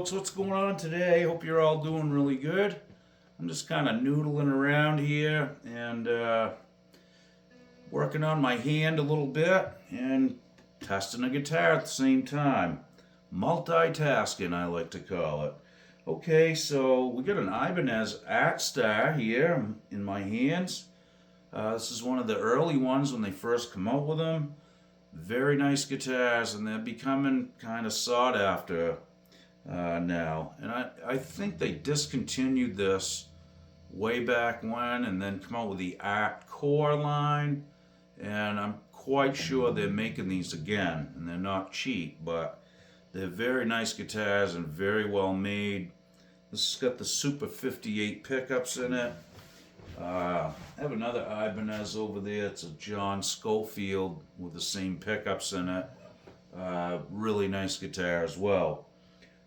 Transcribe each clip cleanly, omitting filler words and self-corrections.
folks, what's going on today? Hope you're all doing really good. I'm just kind of noodling around here and working on my hand a little bit and testing a guitar at the same time. Multitasking, I like to call it. Okay, so we got an Ibanez Artstar here in my hands. This is one of the early ones when they first come out with them. Very nice guitars, and they're becoming kind of sought after now. And I think they discontinued this way back when and then come out with the Artstar line. And I'm quite sure they're making these again. And they're not cheap, but they're very nice guitars and very well made. This has got the Super 58 pickups in it. I have another Ibanez over there. It's a John Schofield with the same pickups in it. Really nice guitar as well.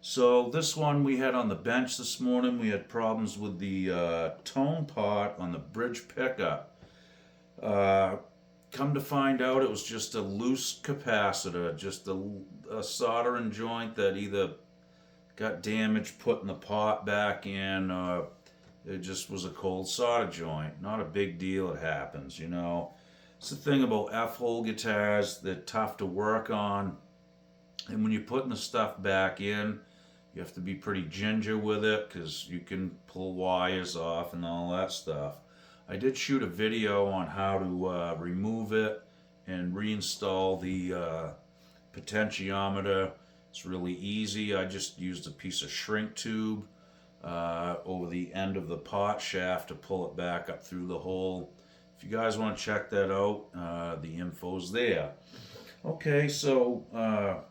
So this one we had on the bench this morning. We had problems with the tone pot on the bridge pickup. Come to find out, it was just a loose capacitor, just a soldering joint that either got damaged putting the pot back in, or it just was a cold solder joint. Not a big deal, it happens, you know. It's the thing about F-hole guitars, they're tough to work on. And when you're putting the stuff back in, you have to be pretty ginger with it because you can pull wires off and all that stuff. I did shoot a video on how to remove it and reinstall the potentiometer. It's really easy. I just used a piece of shrink tube over the end of the pot shaft to pull it back up through the hole. If you guys want to check that out, the info's there. Okay, so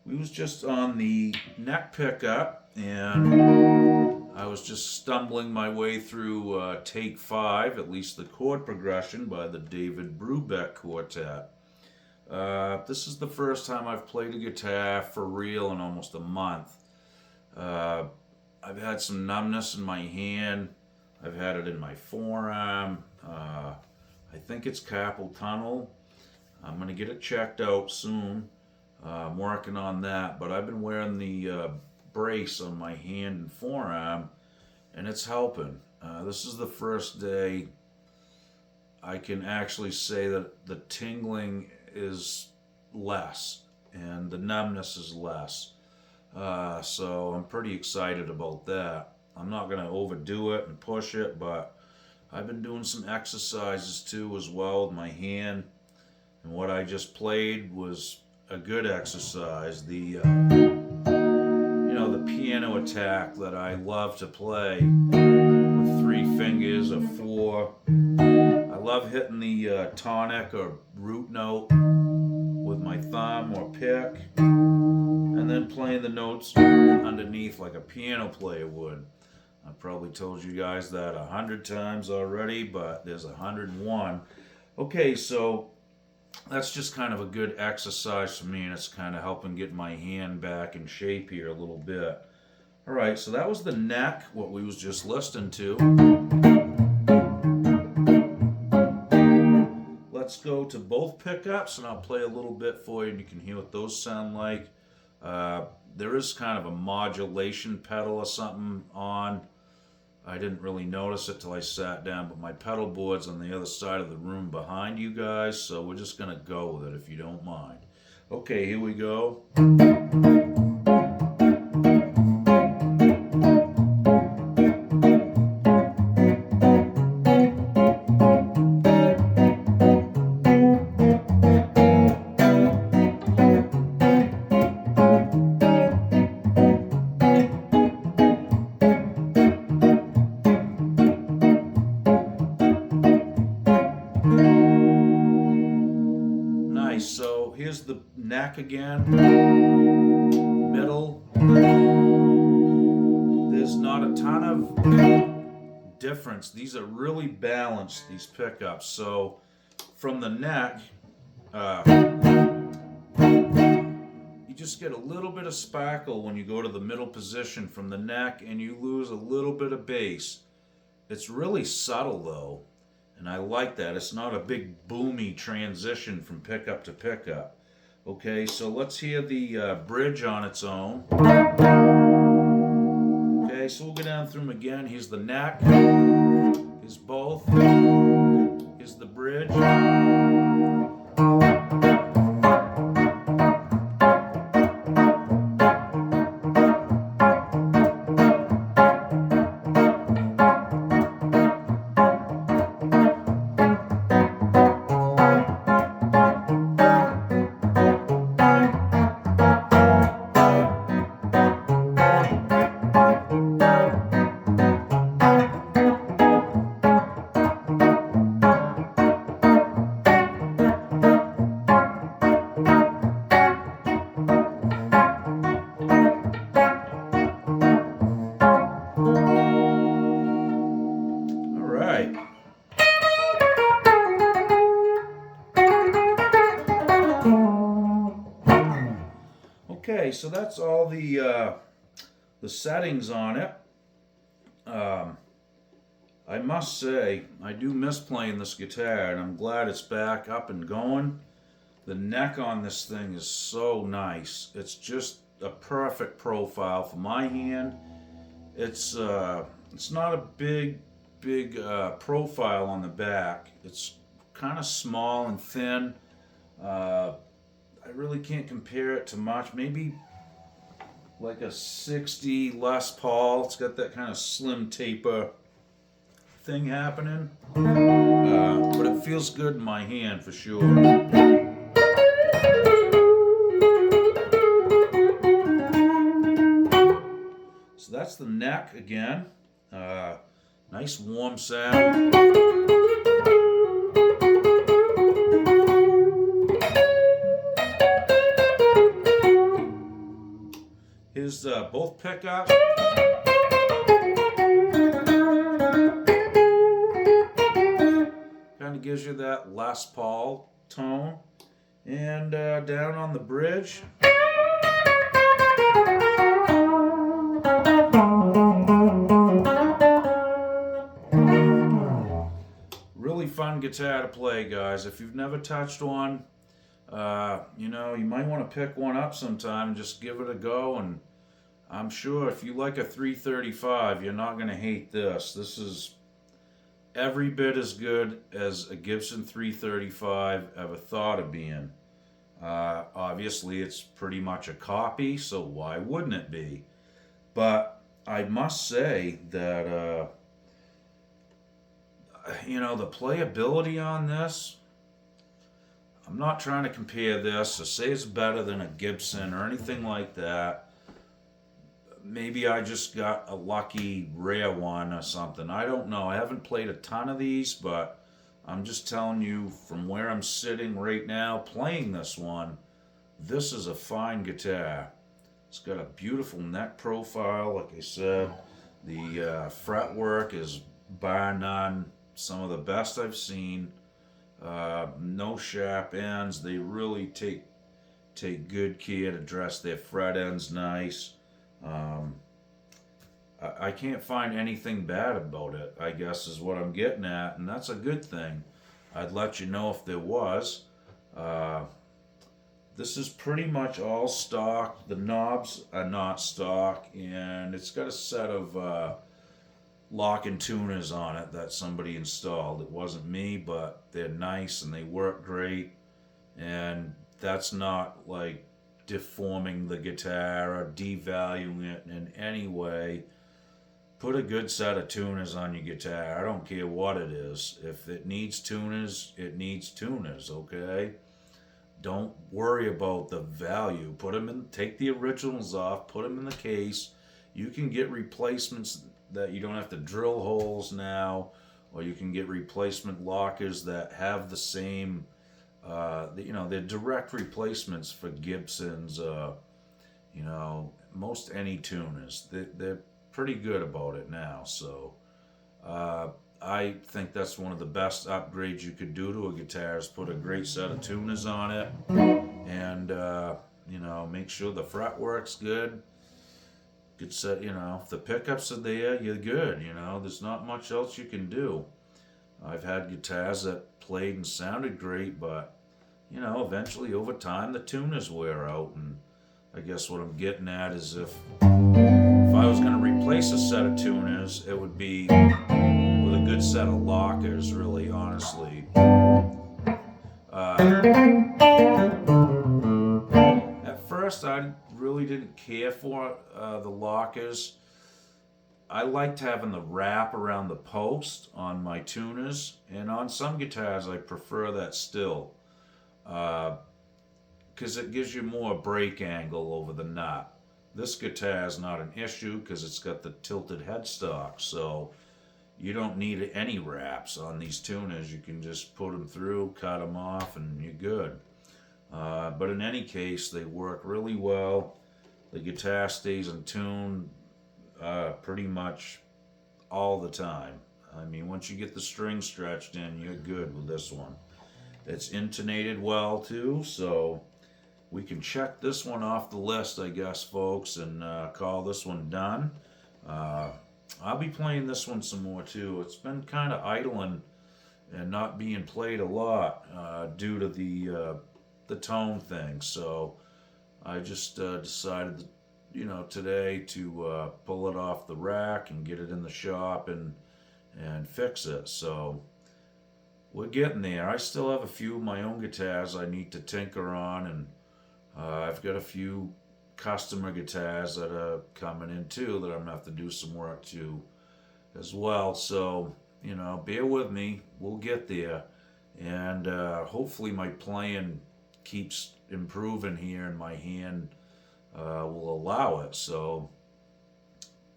we was just on the neck pickup, and I was just stumbling my way through take 5, at least the chord progression by the David Brubeck Quartet. This is the first time I've played a guitar for real in almost a month. I've had some numbness in my hand. I've had it in my forearm. I think it's carpal tunnel. I'm going to get it checked out soon. I'm working on that, but I've been wearing the brace on my hand and forearm, and it's helping. This is the first day I can actually say that the tingling is less and the numbness is less. So I'm pretty excited about that. I'm not going to overdo it and push it, but I've been doing some exercises too as well with my hand, and what I just played was a good exercise. The the piano attack that I love to play with 3 fingers or 4. I love hitting the tonic or root note with my thumb or pick, and then playing the notes underneath like a piano player would. I've probably told you guys that 100 times already, but there's 101. Okay, so that's just kind of a good exercise for me, and it's kind of helping get my hand back in shape here a little bit. All right, so that was the neck, what we was just listening to. Let's go to both pickups, and I'll play a little bit for you, and you can hear what those sound like. There is kind of a modulation pedal or something on. I didn't really notice it till I sat down, but my pedal board's on the other side of the room behind you guys, so we're just going to go with it if you don't mind. Okay, here we go. So here's the neck again, middle. There's not a ton of difference. These are really balanced, these pickups. So from the neck, you just get a little bit of sparkle when you go to the middle position from the neck, and you lose a little bit of bass. It's really subtle though. And I like that. It's not a big boomy transition from pickup to pickup. Okay, so let's hear the bridge on its own. Okay, so we'll go down through them again. Here's the neck. Here's both. Here's the bridge. Okay, so that's all the settings on it. I must say, I do miss playing this guitar, and I'm glad it's back up and going. The neck on this thing is so nice. It's just a perfect profile for my hand. It's not a big profile on the back. It's kind of small and thin. I really can't compare it to much. Maybe like a 60 Les Paul. It's got that kind of slim taper thing happening. But it feels good in my hand for sure. So that's the neck again. Nice warm sound. Here's both pickups. Kind of gives you that Les Paul tone. And down on the bridge. Really fun guitar to play, guys. If you've never touched one, you know, you might want to pick one up sometime and just give it a go. And I'm sure if you like a 335, you're not going to hate this. This is every bit as good as a Gibson 335 ever thought of being. Obviously, it's pretty much a copy, so why wouldn't it be? But I must say that, you know, the playability on this, I'm not trying to compare this or say it's better than a Gibson or anything like that. Maybe I just got a lucky rare one or something. I don't know. I haven't played a ton of these, but I'm just telling you from where I'm sitting right now playing this one, this is a fine guitar. It's got a beautiful neck profile, like I said. The fretwork is bar none some of the best I've seen. No sharp ends. They really take good care to dress their fret ends nice. I can't find anything bad about it, I guess is what I'm getting at, and that's a good thing. I'd let you know if there was. This is pretty much all stock. The knobs are not stock, and it's got a set of locking tuners on it that somebody installed. It wasn't me, but they're nice and they work great, and that's not like deforming the guitar or devaluing it in any way. Put a good set of tuners on your guitar. I don't care what it is. If it needs tuners, it needs tuners, okay? Don't worry about the value. Put them in, take the originals off, put them in the case. You can get replacements that you don't have to drill holes now, or you can get replacement lockers that have the same, you know, they're direct replacements for Gibsons, you know, most any tuners. They're pretty good about it now, so I think that's one of the best upgrades you could do to a guitar is put a great set of tuners on it, and you know, make sure the fretwork's good. Good set, you know, if the pickups are there, you're good, you know, there's not much else you can do. I've had guitars that played and sounded great, but, you know, eventually over time the tuners wear out, and I guess what I'm getting at is if I was going to replace a set of tuners, it would be with a good set of lockers, really, honestly. At first, I really didn't care for the lockers. I liked having the wrap around the post on my tuners, and on some guitars, I prefer that still, because it gives you more break angle over the nut. This guitar is not an issue because it's got the tilted headstock, so you don't need any wraps on these tuners. You can just put them through, cut them off, and you're good. But in any case, they work really well. The guitar stays in tune pretty much all the time. I mean, once you get the string stretched in, you're good with this one. It's intonated well too, so we can check this one off the list, I guess, folks, and call this one done. I'll be playing this one some more too. It's been kind of idling and not being played a lot due to the tone thing. So I just decided, today to pull it off the rack and get it in the shop and fix it. So we're getting there. I still have a few of my own guitars I need to tinker on, and I've got a few customer guitars that are coming in too that I'm gonna have to do some work to as well. So, bear with me. We'll get there. And hopefully my playing keeps improving here and my hand will allow it. So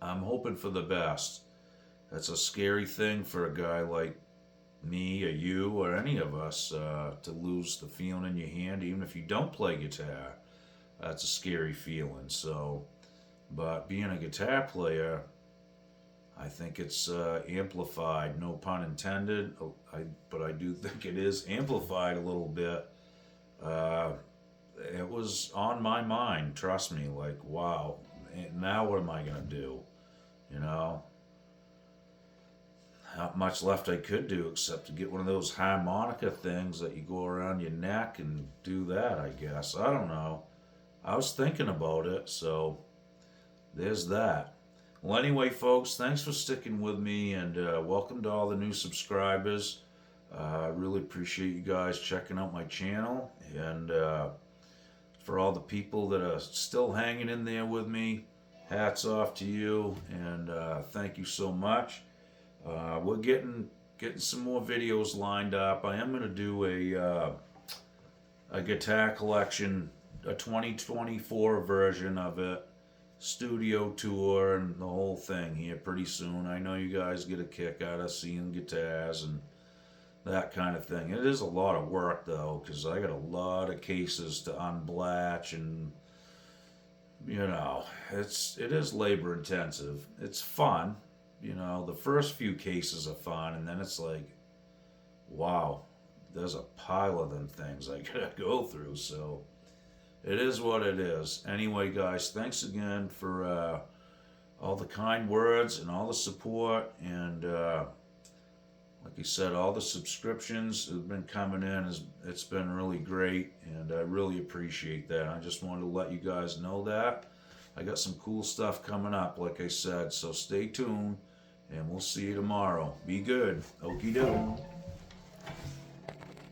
I'm hoping for the best. That's a scary thing for a guy like me or you or any of us to lose the feeling in your hand, even if you don't play guitar. That's a scary feeling. So, but being a guitar player, I think it's amplified, no pun intended, but I do think it is amplified a little bit. It was on my mind, trust me, like, wow, now what am I going to do? Not much left I could do except to get one of those harmonica things that you go around your neck and do that, I guess. I don't know. I was thinking about it, so there's that. Well, anyway, folks, thanks for sticking with me, and welcome to all the new subscribers. I really appreciate you guys checking out my channel, and for all the people that are still hanging in there with me, hats off to you, and thank you so much. We're getting some more videos lined up. I am going to do a guitar collection, a 2024 version of it, studio tour and the whole thing here pretty soon. I know you guys get a kick out of seeing guitars and that kind of thing. It is a lot of work though, because I got a lot of cases to unblatch, and it is labor intensive. It's fun. The first few cases are fun, and then it's like, wow, there's a pile of them things I gotta go through. So it is what it is. Anyway, guys, thanks again for all the kind words and all the support, and like I said, all the subscriptions have been coming in. It's been really great, and I really appreciate that. I just wanted to let you guys know that. I got some cool stuff coming up, like I said, so stay tuned, and we'll see you tomorrow. Be good. Okie doke.